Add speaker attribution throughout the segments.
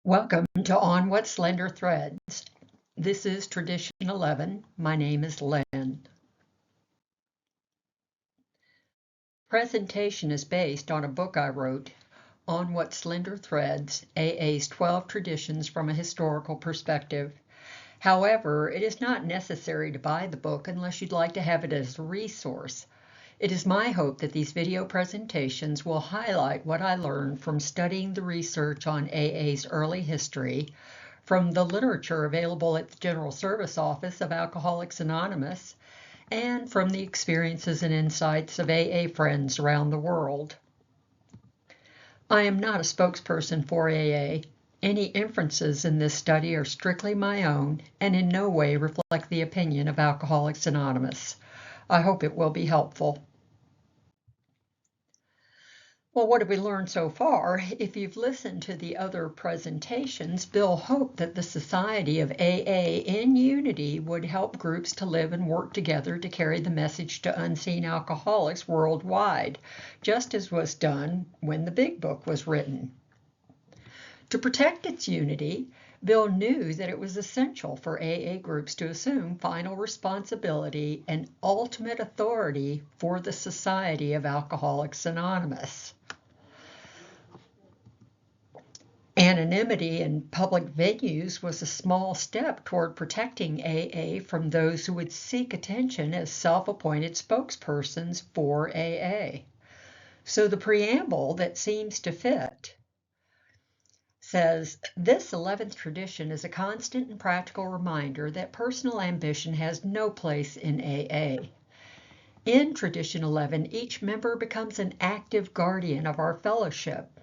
Speaker 1: Welcome to On What Slender Threads. This is Tradition 11. My name is Lynn. Presentation is based on a book I wrote, On What Slender Threads, AA's 12 Traditions from a Historical Perspective. However, it is not necessary to buy the book unless you'd like to have it as a resource. It is my hope that these video presentations will highlight what I learned from studying the research on AA's early history, from the literature available at the General Service Office of Alcoholics Anonymous, and from the experiences and insights of AA friends around the world. I am not a spokesperson for AA. Any inferences in this study are strictly my own and in no way reflect the opinion of Alcoholics Anonymous. I hope it will be helpful. Well, what have we learned so far? If you've listened to the other presentations, Bill hoped that the Society of AA in unity would help groups to live and work together to carry the message to unseen alcoholics worldwide, just as was done when the Big Book was written. To protect its unity, Bill knew that it was essential for AA groups to assume final responsibility and ultimate authority for the Society of Alcoholics Anonymous. Anonymity in public venues was a small step toward protecting AA from those who would seek attention as self-appointed spokespersons for AA. So the preamble that seems to fit says, this 11th tradition is a constant and practical reminder that personal ambition has no place in AA. In Tradition 11, each member becomes an active guardian of our fellowship.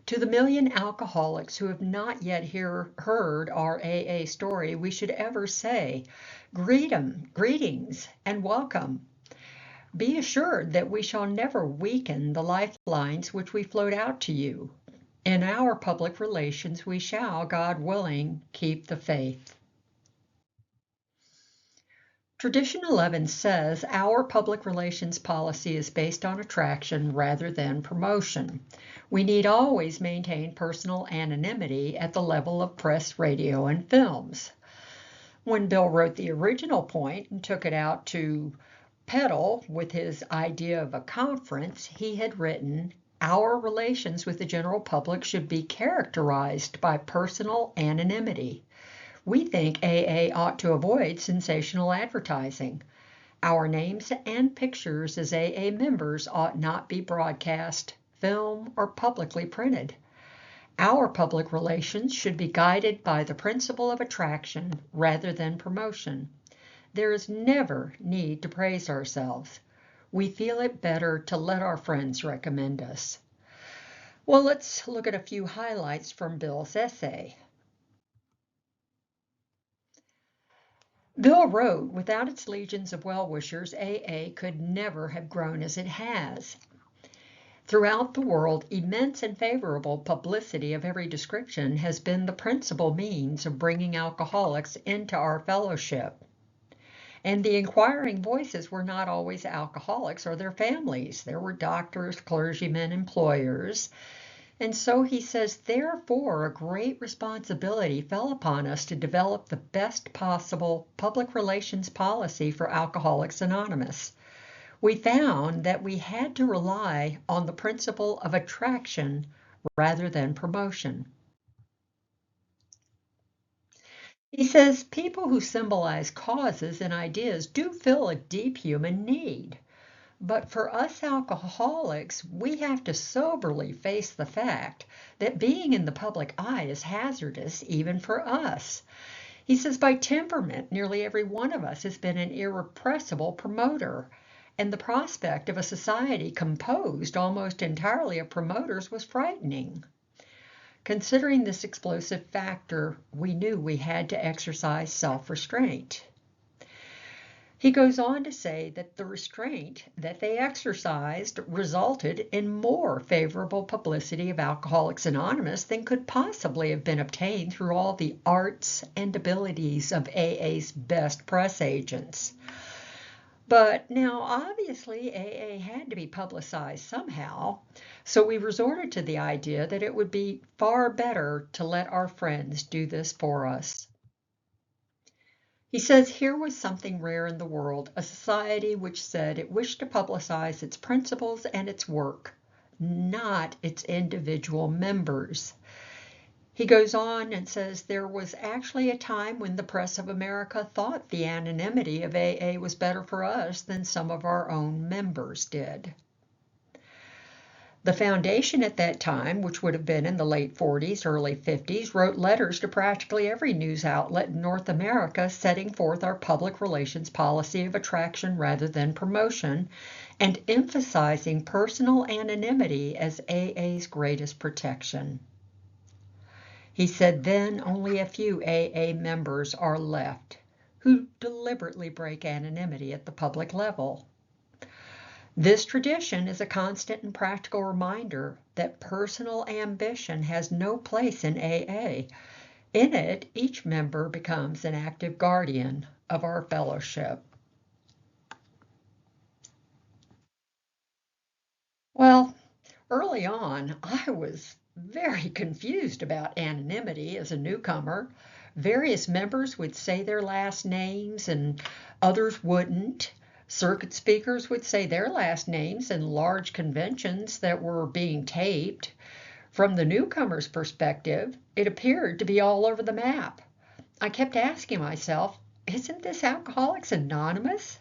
Speaker 1: To the million alcoholics who have not yet heard our AA story, we should ever say, greetings and welcome. Be assured that we shall never weaken the lifelines which we float out to you. In our public relations, we shall, God willing, keep the faith. Tradition 11 says our public relations policy is based on attraction rather than promotion. We need always maintain personal anonymity at the level of press, radio, and films. When Bill wrote the original point and took it out to peddle with his idea of a conference, he had written, our relations with the general public should be characterized by personal anonymity. We think AA ought to avoid sensational advertising. Our names and pictures as AA members ought not be broadcast, film, or publicly printed. Our public relations should be guided by the principle of attraction rather than promotion. There is never need to praise ourselves. We feel it better to let our friends recommend us. Well, let's look at a few highlights from Bill's essay. Bill wrote, without its legions of well-wishers, AA could never have grown as it has. Throughout the world, immense and favorable publicity of every description has been the principal means of bringing alcoholics into our fellowship. And the inquiring voices were not always alcoholics or their families. There were doctors, clergymen, employers. And so he says, therefore, a great responsibility fell upon us to develop the best possible public relations policy for Alcoholics Anonymous. We found that we had to rely on the principle of attraction rather than promotion. He says, people who symbolize causes and ideas do fill a deep human need. But for us alcoholics, we have to soberly face the fact that being in the public eye is hazardous even for us. He says, by temperament, nearly every one of us has been an irrepressible promoter, and the prospect of a society composed almost entirely of promoters was frightening. Considering this explosive factor, we knew we had to exercise self-restraint. He goes on to say that the restraint that they exercised resulted in more favorable publicity of Alcoholics Anonymous than could possibly have been obtained through all the arts and abilities of AA's best press agents. But now, obviously, AA had to be publicized somehow, so we resorted to the idea that it would be far better to let our friends do this for us. He says here was something rare in the world, a society which said it wished to publicize its principles and its work, not its individual members. He goes on and says there was actually a time when the press of America thought the anonymity of AA was better for us than some of our own members did. The foundation at that time, which would have been in the late 40s, early 50s, wrote letters to practically every news outlet in North America setting forth our public relations policy of attraction rather than promotion and emphasizing personal anonymity as AA's greatest protection. He said then only a few AA members are left who deliberately break anonymity at the public level. This tradition is a constant and practical reminder that personal ambition has no place in AA. In it, each member becomes an active guardian of our fellowship. Well, early on, I was very confused about anonymity as a newcomer. Various members would say their last names and others wouldn't. Circuit speakers would say their last names in large conventions that were being taped. From the newcomer's perspective, it appeared to be all over the map. I kept asking myself, isn't this Alcoholics Anonymous?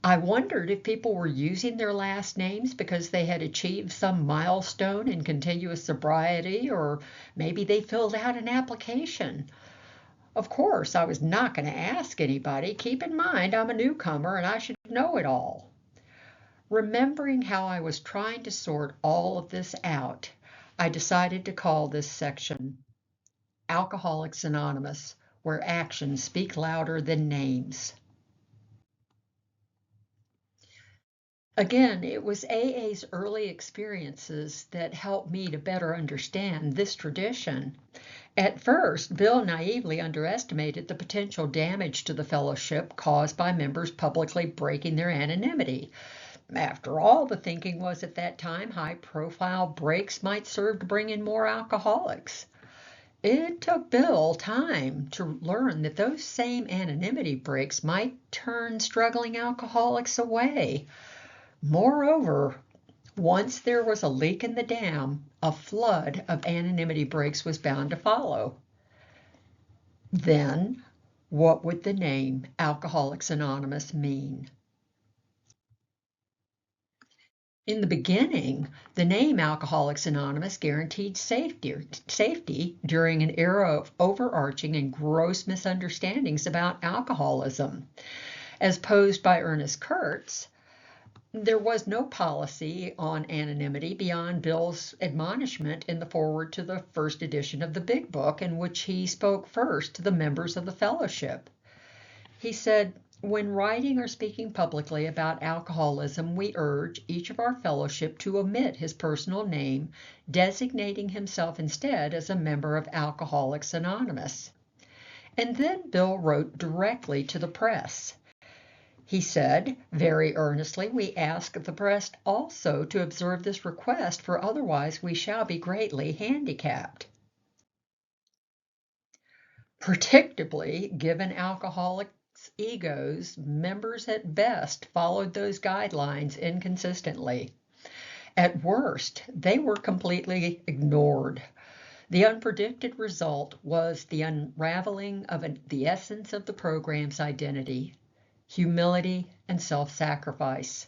Speaker 1: I wondered if people were using their last names because they had achieved some milestone in continuous sobriety, or maybe they filled out an application. Of course, I was not going to ask anybody. Keep in mind, I'm a newcomer and I should know it all. Remembering how I was trying to sort all of this out, I decided to call this section Alcoholics Anonymous, where actions speak louder than names. Again, it was AA's early experiences that helped me to better understand this tradition. At first, Bill naively underestimated the potential damage to the fellowship caused by members publicly breaking their anonymity. After all, the thinking was at that time high-profile breaks might serve to bring in more alcoholics. It took Bill time to learn that those same anonymity breaks might turn struggling alcoholics away. Moreover, once there was a leak in the dam, a flood of anonymity breaks was bound to follow. Then, what would the name Alcoholics Anonymous mean? In the beginning, the name Alcoholics Anonymous guaranteed safety during an era of overarching and gross misunderstandings about alcoholism. As posed by Ernest Kurtz, there was no policy on anonymity beyond Bill's admonishment in the foreword to the first edition of the Big Book, in which he spoke first to the members of the fellowship. He said, when writing or speaking publicly about alcoholism, we urge each of our fellowship to omit his personal name, designating himself instead as a member of Alcoholics Anonymous. And then Bill wrote directly to the press. He said, very earnestly, we ask the press also to observe this request, for otherwise we shall be greatly handicapped. Predictably, given alcoholics' egos, members at best followed those guidelines inconsistently. At worst, they were completely ignored. The unpredicted result was the unraveling of the essence of the program's identity: humility and self-sacrifice.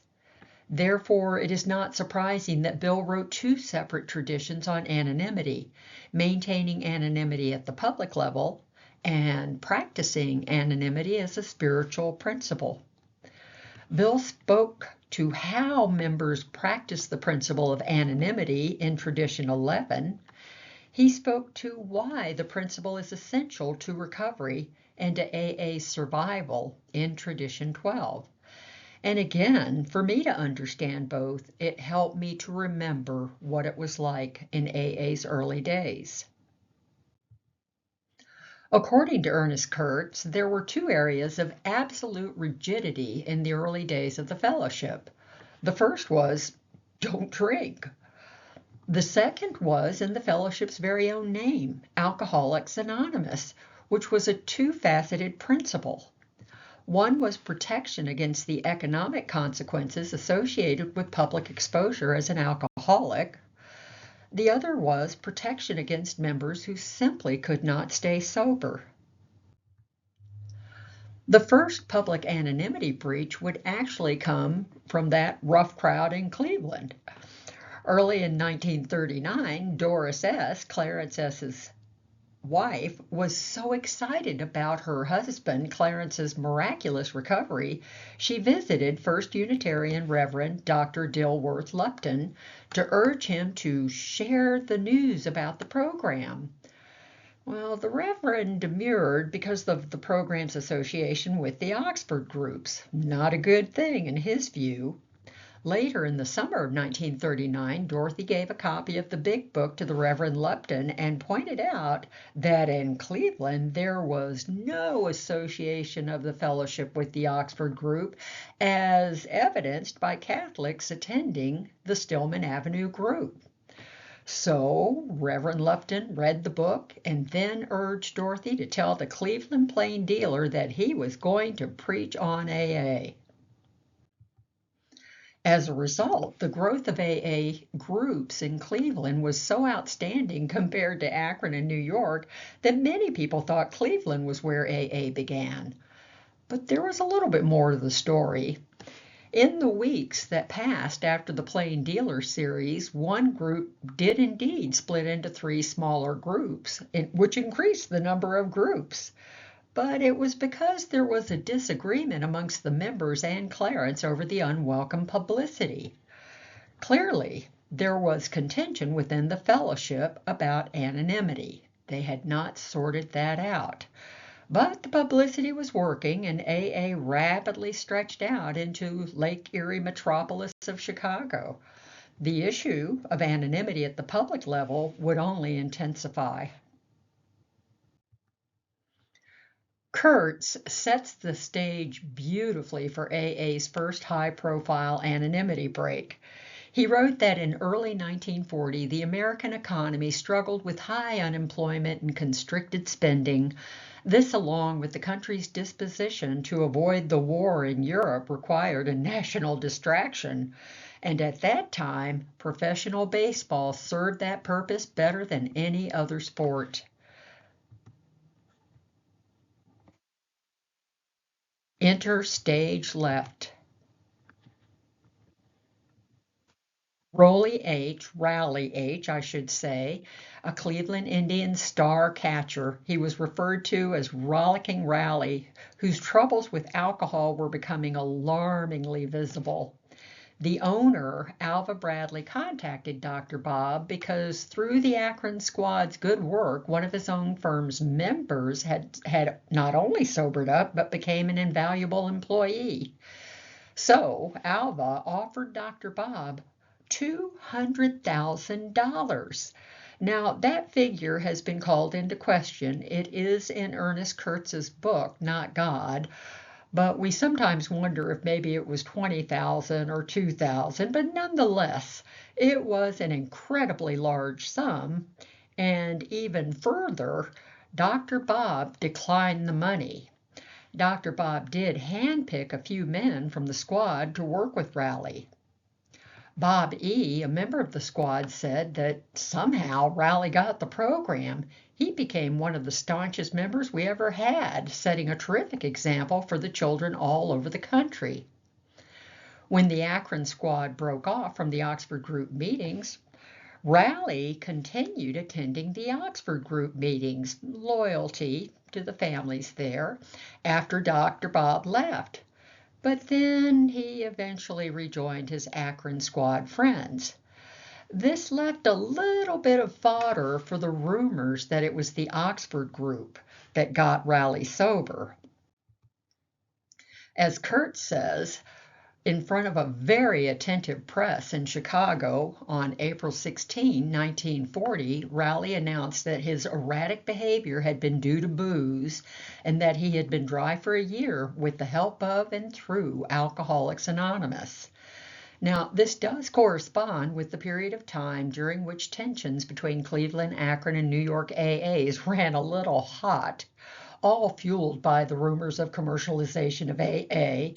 Speaker 1: Therefore, it is not surprising that Bill wrote two separate traditions on anonymity, maintaining anonymity at the public level and practicing anonymity as a spiritual principle. Bill spoke to how members practice the principle of anonymity in Tradition 11. He spoke to why the principle is essential to recovery and to AA's survival in Tradition 12. And again, for me to understand both, it helped me to remember what it was like in AA's early days. According to Ernest Kurtz, there were two areas of absolute rigidity in the early days of the fellowship. The first was, don't drink. The second was in the fellowship's very own name, Alcoholics Anonymous, which was a two-faceted principle. One was protection against the economic consequences associated with public exposure as an alcoholic. The other was protection against members who simply could not stay sober. The first public anonymity breach would actually come from that rough crowd in Cleveland. Early in 1939, Doris S., Clarence S.'s wife, was so excited about her husband Clarence's miraculous recovery, she visited First Unitarian Reverend Dr. Dilworth Lupton to urge him to share the news about the program. Well, the Reverend demurred because of the program's association with the Oxford groups. Not a good thing in his view. Later in the summer of 1939, Dorothy gave a copy of the Big Book to the Reverend Lupton and pointed out that in Cleveland there was no association of the fellowship with the Oxford group, as evidenced by Catholics attending the Stillman Avenue group. So Reverend Lupton read the book and then urged Dorothy to tell the Cleveland Plain Dealer that he was going to preach on AA. As a result, the growth of AA groups in Cleveland was so outstanding compared to Akron and New York that many people thought Cleveland was where AA began. But there was a little bit more to the story. In the weeks that passed after the Plain Dealer series, one group did indeed split into three smaller groups, which increased the number of groups. But it was because there was a disagreement amongst the members and Clarence over the unwelcome publicity. Clearly, there was contention within the fellowship about anonymity. They had not sorted that out. But the publicity was working, and AA rapidly stretched out into Lake Erie metropolis of Chicago. The issue of anonymity at the public level would only intensify. Kurtz sets the stage beautifully for AA's first high-profile anonymity break. He wrote that in early 1940, the American economy struggled with high unemployment and constricted spending. This, along with the country's disposition to avoid the war in Europe, required a national distraction. And at that time, professional baseball served that purpose better than any other sport. Enter stage left. Raleigh H., I should say, a Cleveland Indians star catcher. He was referred to as Rollicking Raleigh, whose troubles with alcohol were becoming alarmingly visible. The owner, Alva Bradley, contacted Dr. Bob because through the Akron squad's good work, one of his own firm's members had not only sobered up, but became an invaluable employee. So Alva offered Dr. Bob $200,000. Now, that figure has been called into question. It is in Ernest Kurtz's book, Not God, but we sometimes wonder if maybe it was 20,000 or 2,000, but nonetheless, it was an incredibly large sum. And even further, Dr. Bob declined the money. Dr. Bob did handpick a few men from the squad to work with Raleigh. Bob E., a member of the squad, said that somehow Raleigh got the program. He became one of the staunchest members we ever had, setting a terrific example for the children all over the country. When the Akron squad broke off from the Oxford group meetings, Raleigh continued attending the Oxford group meetings, loyalty to the families there, after Dr. Bob left. But then he eventually rejoined his Akron squad friends. This left a little bit of fodder for the rumors that it was the Oxford group that got Raleigh sober. As Kurtz says, In front of a very attentive press in Chicago on April 16, 1940, Rowley announced that his erratic behavior had been due to booze and that he had been dry for a year with the help of and through Alcoholics Anonymous. Now, this does correspond with the period of time during which tensions between Cleveland, Akron, and New York AAs ran a little hot, all fueled by the rumors of commercialization of AA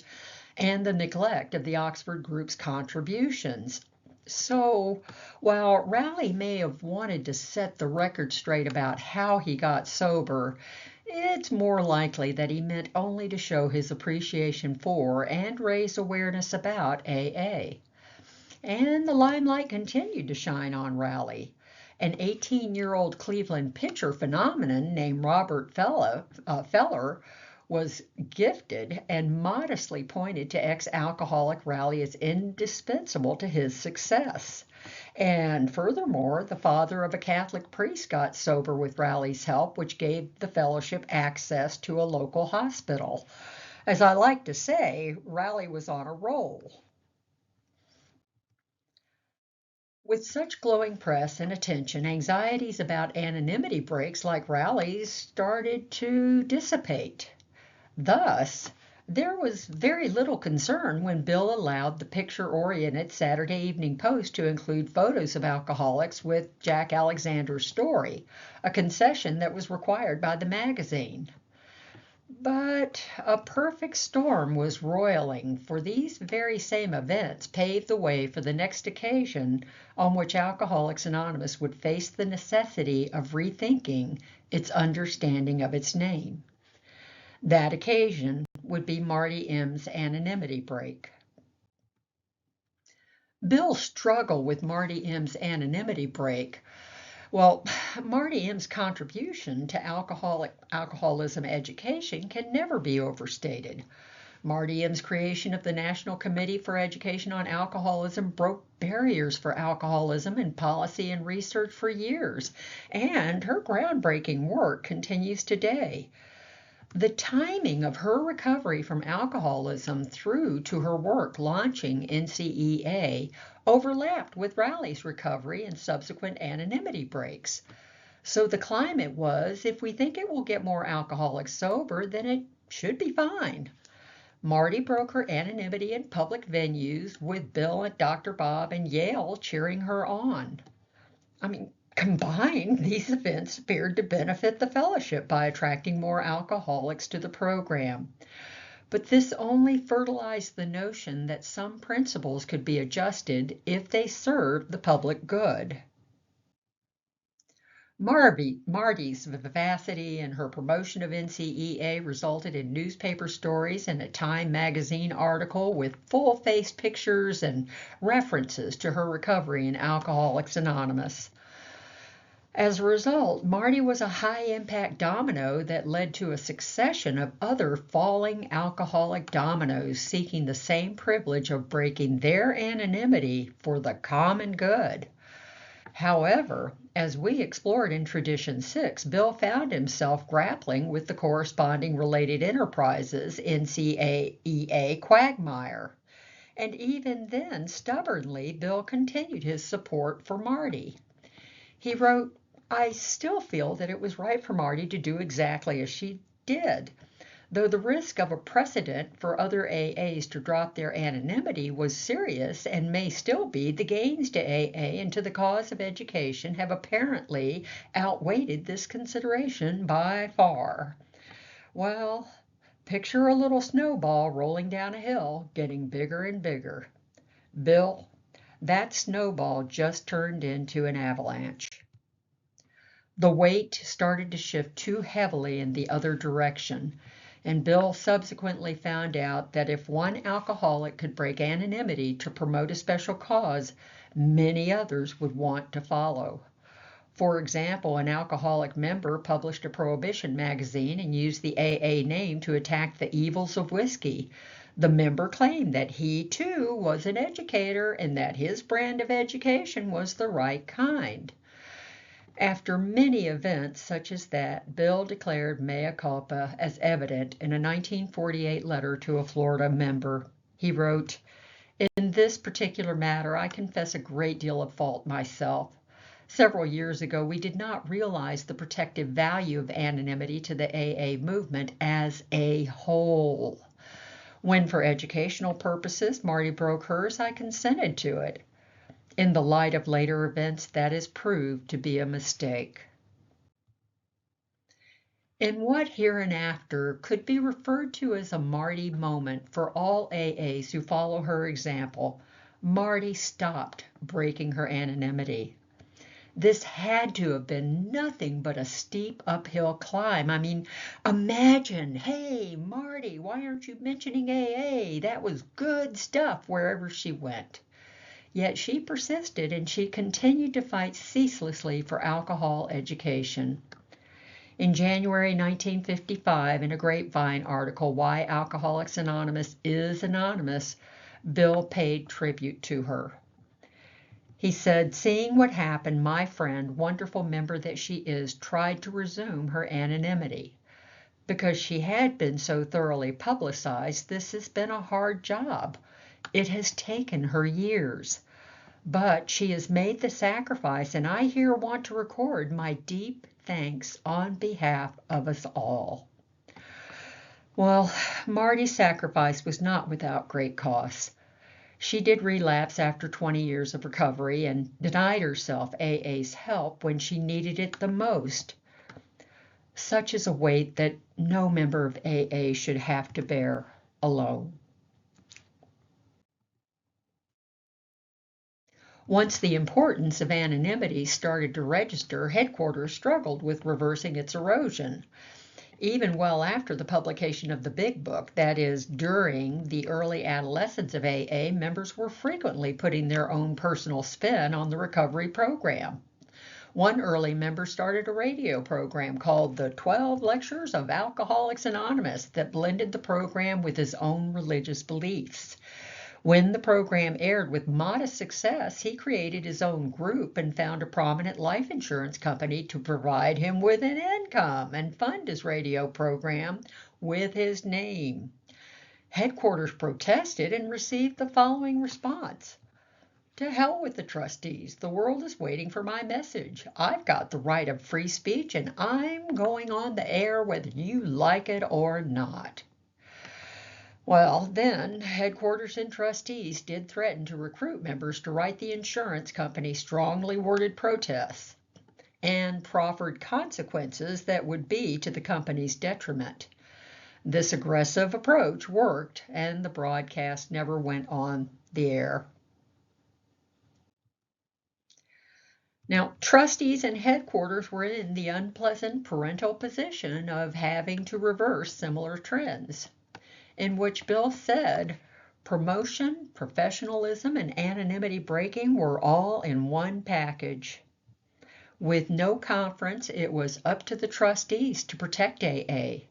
Speaker 1: and the neglect of the Oxford Group's contributions. So, while Rowley may have wanted to set the record straight about how he got sober, it's more likely that he meant only to show his appreciation for and raise awareness about AA. And the limelight continued to shine on Rowley. An 18-year-old Cleveland pitcher phenomenon named Robert Feller was gifted and modestly pointed to ex-alcoholic Rowley as indispensable to his success. And furthermore, the father of a Catholic priest got sober with Rowley's help, which gave the fellowship access to a local hospital. As I like to say, Rowley was on a roll. With such glowing press and attention, anxieties about anonymity breaks like Rowley's started to dissipate. Thus, there was very little concern when Bill allowed the picture-oriented Saturday Evening Post to include photos of alcoholics with Jack Alexander's story, a concession that was required by the magazine. But a perfect storm was roiling, for these very same events paved the way for the next occasion on which Alcoholics Anonymous would face the necessity of rethinking its understanding of its name. That occasion would be Marty M's anonymity break. Bill's struggle with Marty M's anonymity break. Well, Marty M's contribution to alcoholism education can never be overstated. Marty M's creation of the National Committee for Education on Alcoholism broke barriers for alcoholism in policy and research for years, and her groundbreaking work continues today. The timing of her recovery from alcoholism through to her work launching NCEA overlapped with Rowley's recovery and subsequent anonymity breaks. So the climate was, if we think it will get more alcoholics sober, then it should be fine. Marty broke her anonymity in public venues with Bill and Dr. Bob and Yale cheering her on. Combined, these events appeared to benefit the fellowship by attracting more alcoholics to the program. But this only fertilized the notion that some principles could be adjusted if they served the public good. Marty's vivacity and her promotion of NCEA resulted in newspaper stories and a Time magazine article with full-face pictures and references to her recovery in Alcoholics Anonymous. As a result, Marty was a high-impact domino that led to a succession of other falling alcoholic dominoes seeking the same privilege of breaking their anonymity for the common good. However, as we explored in Tradition 6, Bill found himself grappling with the corresponding related enterprises NCEA quagmire. And even then, stubbornly, Bill continued his support for Marty. He wrote, "I still feel that it was right for Marty to do exactly as she did. Though the risk of a precedent for other AAs to drop their anonymity was serious and may still be, the gains to AA and to the cause of education have apparently outweighed this consideration by far." Well, picture a little snowball rolling down a hill, getting bigger and bigger. Bill, that snowball just turned into an avalanche. The weight started to shift too heavily in the other direction, and Bill subsequently found out that if one alcoholic could break anonymity to promote a special cause, many others would want to follow. For example, an alcoholic member published a prohibition magazine and used the AA name to attack the evils of whiskey. The member claimed that he, too, was an educator and that his brand of education was the right kind. After many events such as that, Bill declared mea culpa as evident in a 1948 letter to a Florida member. He wrote, In this particular matter, I confess a great deal of fault myself. Several years ago, we did not realize the protective value of anonymity to the AA movement as a whole. When, for educational purposes, Marty broke hers, I consented to it. In the light of later events, that has proved to be a mistake. In what hereinafter could be referred to as a Marty moment for all AAs who follow her example, Marty stopped breaking her anonymity. This had to have been nothing but a steep uphill climb. I mean, imagine, hey, Marty, why aren't you mentioning AA? That was good stuff wherever she went. Yet she persisted and she continued to fight ceaselessly for alcohol education. In January 1955, in a Grapevine article, Why Alcoholics Anonymous is Anonymous, Bill paid tribute to her. He said, seeing what happened, my friend, wonderful member that she is, tried to resume her anonymity. Because she had been so thoroughly publicized, this has been a hard job. It has taken her years. But she has made the sacrifice, and I here want to record my deep thanks on behalf of us all. Well, Marty's sacrifice was not without great costs. She did relapse after 20 years of recovery and denied herself AA's help when she needed it the most. Such is a weight that no member of AA should have to bear alone. Once the importance of anonymity started to register, headquarters struggled with reversing its erosion. Even well after the publication of the Big Book, that is, during the early adolescence of AA, members were frequently putting their own personal spin on the recovery program. One early member started a radio program called The 12 Lectures of Alcoholics Anonymous that blended the program with his own religious beliefs. When the program aired with modest success, he created his own group and found a prominent life insurance company to provide him with an income and fund his radio program with his name. Headquarters protested and received the following response. To hell with the trustees. The world is waiting for my message. I've got the right of free speech and I'm going on the air whether you like it or not. Well, then, headquarters and trustees did threaten to recruit members to write the insurance company strongly worded protests and proffered consequences that would be to the company's detriment. This aggressive approach worked, and the broadcast never went on the air. Now, trustees and headquarters were in the unpleasant parental position of having to reverse similar trends, in which Bill said promotion, professionalism, and anonymity breaking were all in one package. With no conference, it was up to the trustees to protect AA.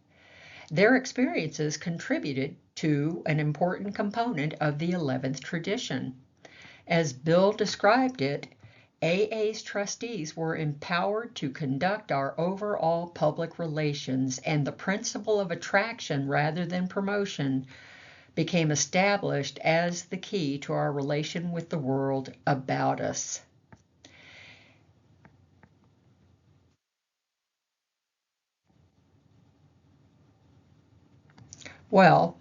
Speaker 1: Their experiences contributed to an important component of the 11th tradition. As Bill described it, AA's trustees were empowered to conduct our overall public relations, and the principle of attraction rather than promotion became established as the key to our relation with the world about us. Well,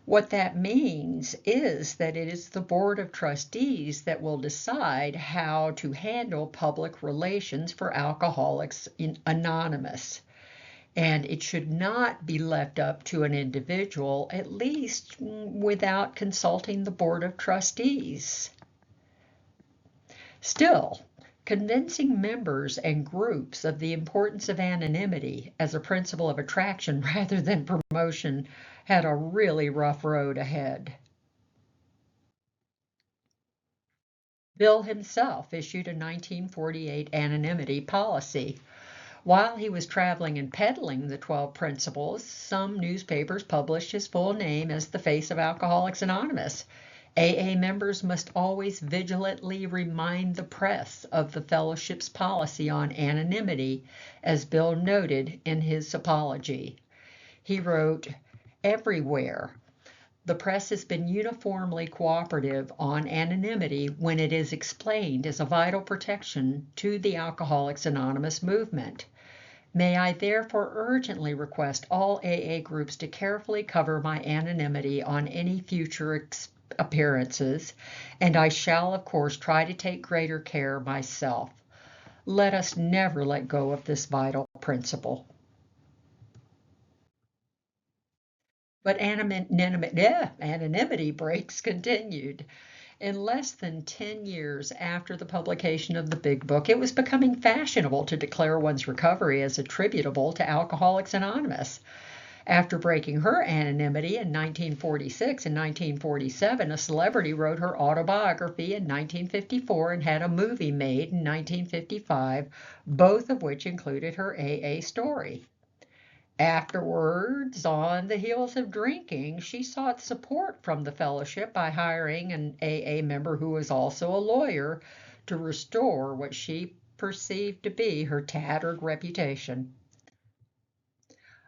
Speaker 1: what that means is that it is the Board of Trustees that will decide how to handle public relations for Alcoholics Anonymous. And it should not be left up to an individual, at least without consulting the Board of Trustees. Still, convincing members and groups of the importance of anonymity as a principle of attraction rather than promotion had a really rough road ahead. Bill himself issued a 1948 anonymity policy. While he was traveling and peddling the 12 principles, some newspapers published his full name as the face of Alcoholics Anonymous. AA members must always vigilantly remind the press of the fellowship's policy on anonymity, as Bill noted in his apology. He wrote, everywhere, The press has been uniformly cooperative on anonymity when it is explained as a vital protection to the Alcoholics Anonymous movement. May I therefore urgently request all AA groups to carefully cover my anonymity on any future appearances, and I shall, of course, try to take greater care myself. Let us never let go of this vital principle. But anonymity breaks continued. In less than 10 years after the publication of the Big Book, it was becoming fashionable to declare one's recovery as attributable to Alcoholics Anonymous. After breaking her anonymity in 1946 and 1947, a celebrity wrote her autobiography in 1954 and had a movie made in 1955, both of which included her AA story. Afterwards, on the heels of drinking, she sought support from the fellowship by hiring an AA member who was also a lawyer to restore what she perceived to be her tattered reputation.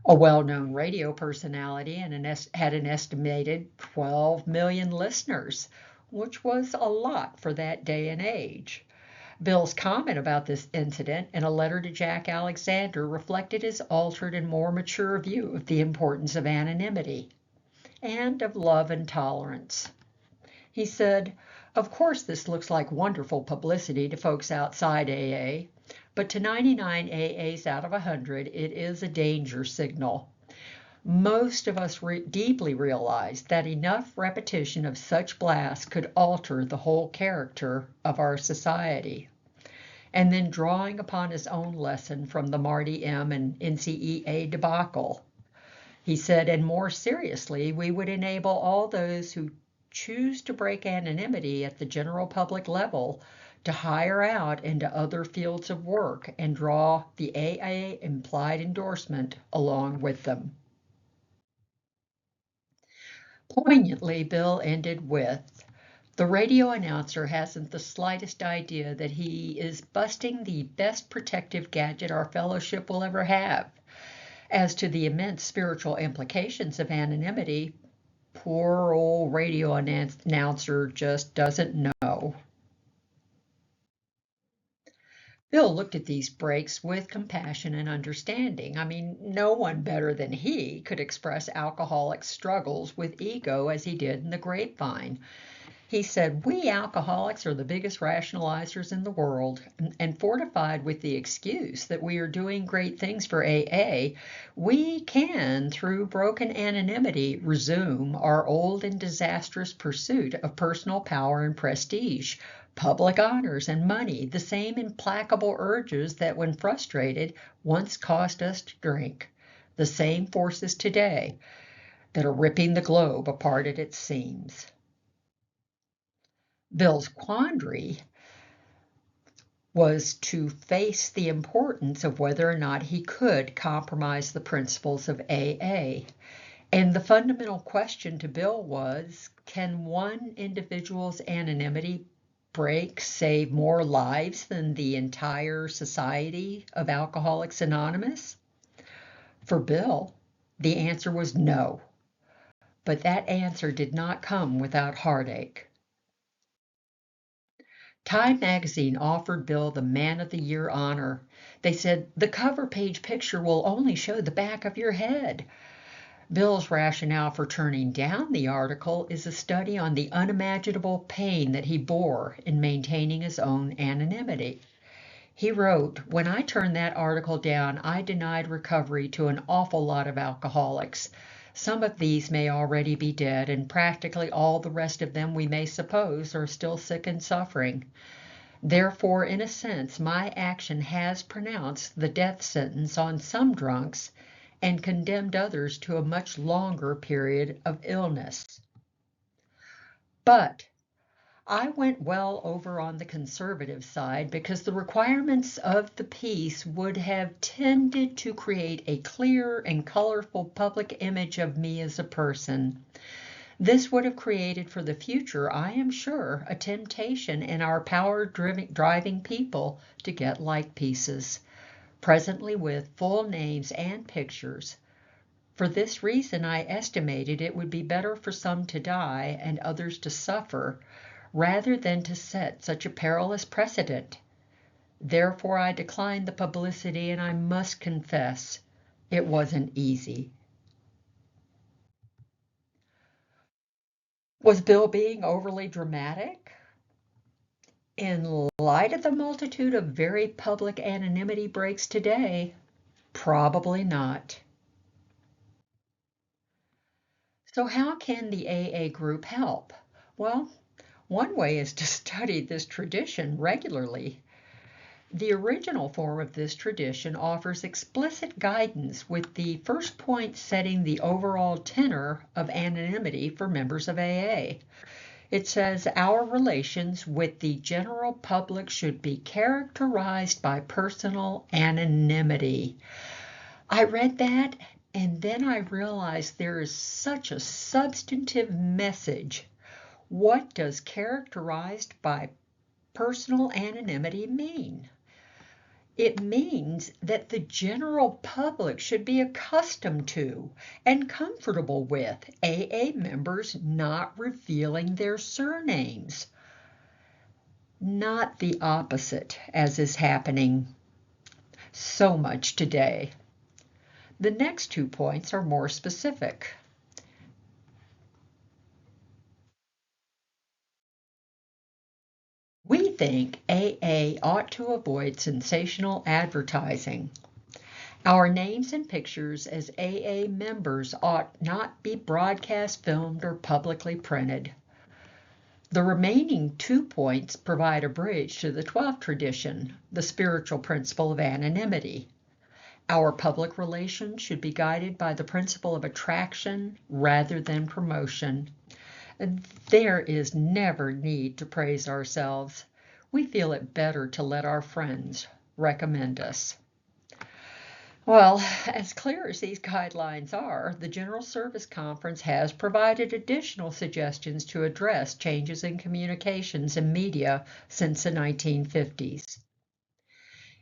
Speaker 1: A well-known radio personality and had an estimated 12 million listeners, which was a lot for that day and age. Bill's comment about this incident in a letter to Jack Alexander reflected his altered and more mature view of the importance of anonymity and of love and tolerance. He said, "Of course this looks like wonderful publicity to folks outside AA, but to 99 AAs out of 100, it is a danger signal. Most of us deeply realize that enough repetition of such blasts could alter the whole character of our society." And then drawing upon his own lesson from the Marty M. and NCEA debacle, he said, and more seriously, we would enable all those who choose to break anonymity at the general public level to hire out into other fields of work and draw the AA implied endorsement along with them. Poignantly, Bill ended with, "The radio announcer hasn't the slightest idea that he is busting the best protective gadget our fellowship will ever have. As to the immense spiritual implications of anonymity, poor old radio announcer just doesn't know." Bill looked at these breaks with compassion and understanding. I mean, no one better than he could express alcoholic struggles with ego as he did in the Grapevine. He said, "We alcoholics are the biggest rationalizers in the world, and fortified with the excuse that we are doing great things for AA, we can, through broken anonymity, resume our old and disastrous pursuit of personal power and prestige, public honors and money, the same implacable urges that, when frustrated, once caused us to drink, the same forces today that are ripping the globe apart at its seams." Bill's quandary was to face the importance of whether or not he could compromise the principles of AA. And the fundamental question to Bill was, can one individual's anonymity break save more lives than the entire society of Alcoholics Anonymous? For Bill, the answer was no. But that answer did not come without heartache. Time magazine offered Bill the Man of the Year honor. They said, "The cover page picture will only show the back of your head." Bill's rationale for turning down the article is a study on the unimaginable pain that he bore in maintaining his own anonymity. He wrote, "When I turned that article down, I denied recovery to an awful lot of alcoholics. Some of these may already be dead, and practically all the rest of them, we may suppose, are still sick and suffering. Therefore, in a sense, my action has pronounced the death sentence on some drunks and condemned others to a much longer period of illness. But I went well over on the conservative side because the requirements of the piece would have tended to create a clear and colorful public image of me as a person. This would have created for the future, I am sure, a temptation in our power-driving people to get like pieces, presently with full names and pictures, For this reason, I estimated it would be better for some to die and others to suffer, rather than to set such a perilous precedent. Therefore, I declined the publicity, and I must confess, it wasn't easy. Was Bill being overly dramatic? In light of the multitude of very public anonymity breaks today, probably not. So how can the AA group help? Well, one way is to study this tradition regularly. The original form of this tradition offers explicit guidance, with the first point setting the overall tenor of anonymity for members of AA. It says our relations with the general public should be characterized by personal anonymity. I read that and then I realized there is such a substantive message. What does characterized by personal anonymity mean? It means that the general public should be accustomed to and comfortable with AA members not revealing their surnames, not the opposite, as is happening so much today. The next 2 points are more specific. We think AA ought to avoid sensational advertising. Our names and pictures as AA members ought not be broadcast, filmed, or publicly printed. The remaining 2 points provide a bridge to the 12th tradition, the spiritual principle of anonymity. Our public relations should be guided by the principle of attraction rather than promotion. There is never need to praise ourselves. We feel it better to let our friends recommend us. Well, as clear as these guidelines are, the General Service Conference has provided additional suggestions to address changes in communications and media since the 1950s.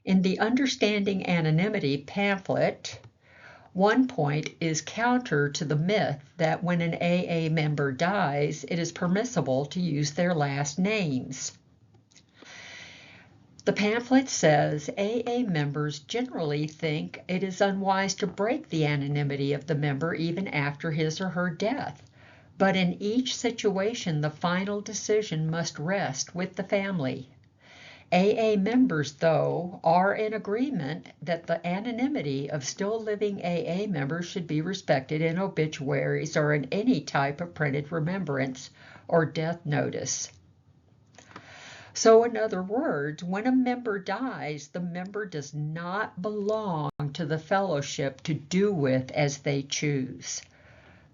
Speaker 1: In the Understanding Anonymity pamphlet, one point is counter to the myth that when an AA member dies, it is permissible to use their last names. The pamphlet says AA members generally think it is unwise to break the anonymity of the member even after his or her death, but in each situation the final decision must rest with the family. AA members, though, are in agreement that the anonymity of still living AA members should be respected in obituaries or in any type of printed remembrance or death notice. So, in other words, when a member dies, the member does not belong to the fellowship to do with as they choose.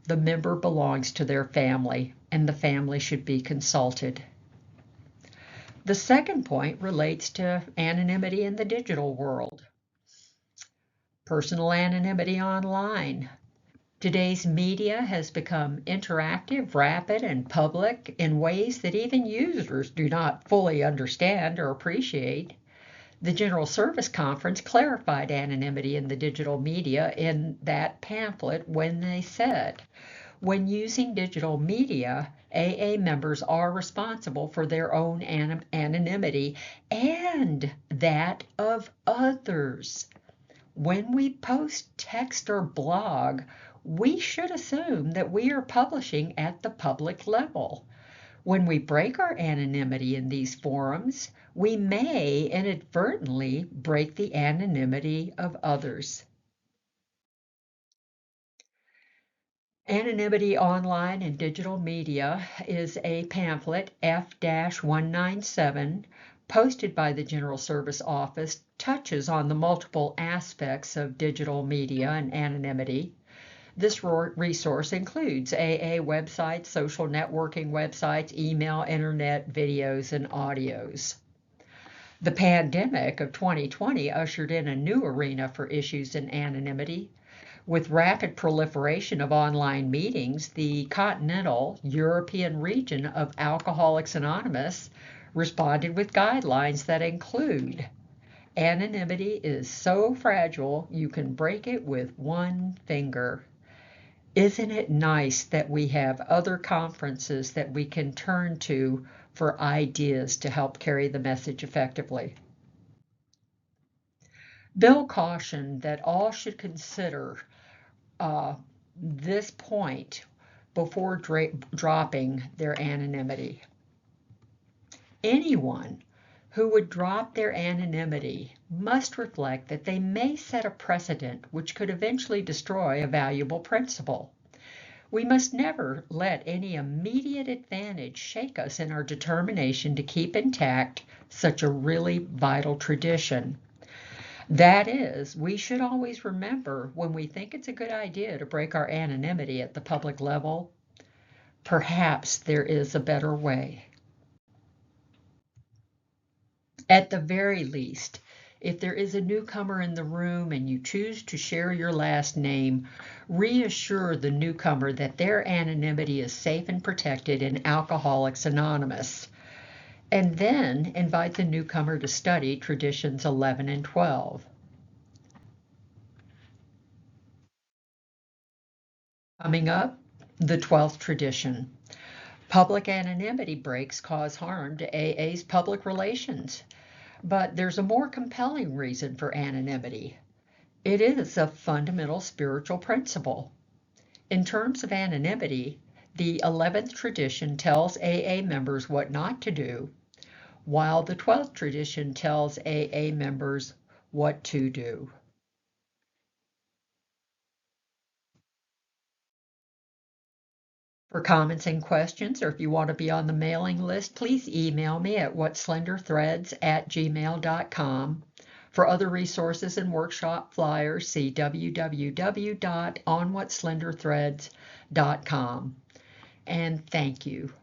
Speaker 1: The member belongs to their family, and the family should be consulted. The second point relates to anonymity in the digital world. Personal anonymity online. Today's media has become interactive, rapid, and public in ways that even users do not fully understand or appreciate. The General Service Conference clarified anonymity in the digital media in that pamphlet when they said, when using digital media, AA members are responsible for their own anonymity and that of others. When we post, text, or blog, we should assume that we are publishing at the public level. When we break our anonymity in these forums, we may inadvertently break the anonymity of others. Anonymity Online and Digital Media is a pamphlet F-197 posted by the General Service Office, touches on the multiple aspects of digital media and anonymity. This resource includes AA websites, social networking websites, email, internet, videos, and audios. The pandemic of 2020 ushered in a new arena for issues in anonymity. With rapid proliferation of online meetings, the continental European region of Alcoholics Anonymous responded with guidelines that include anonymity is so fragile you can break it with one finger. Isn't it nice that we have other conferences that we can turn to for ideas to help carry the message effectively? Bill cautioned that all should consider this point before dropping their anonymity. Anyone who would drop their anonymity must reflect that they may set a precedent which could eventually destroy a valuable principle. We must never let any immediate advantage shake us in our determination to keep intact such a really vital tradition. That is, we should always remember when we think it's a good idea to break our anonymity at the public level, perhaps there is a better way. At the very least, if there is a newcomer in the room and you choose to share your last name, reassure the newcomer that their anonymity is safe and protected in Alcoholics Anonymous, and then invite the newcomer to study traditions 11 and 12. Coming up, the 12th tradition. Public anonymity breaks cause harm to AA's public relations. But there's a more compelling reason for anonymity. It is a fundamental spiritual principle. In terms of anonymity, the 11th tradition tells AA members what not to do, while the 12th tradition tells AA members what to do. For comments and questions, or if you want to be on the mailing list, please email me at whatslenderthreads@gmail.com. For other resources and workshop flyers, see www.onwhatslenderthreads.com. And thank you.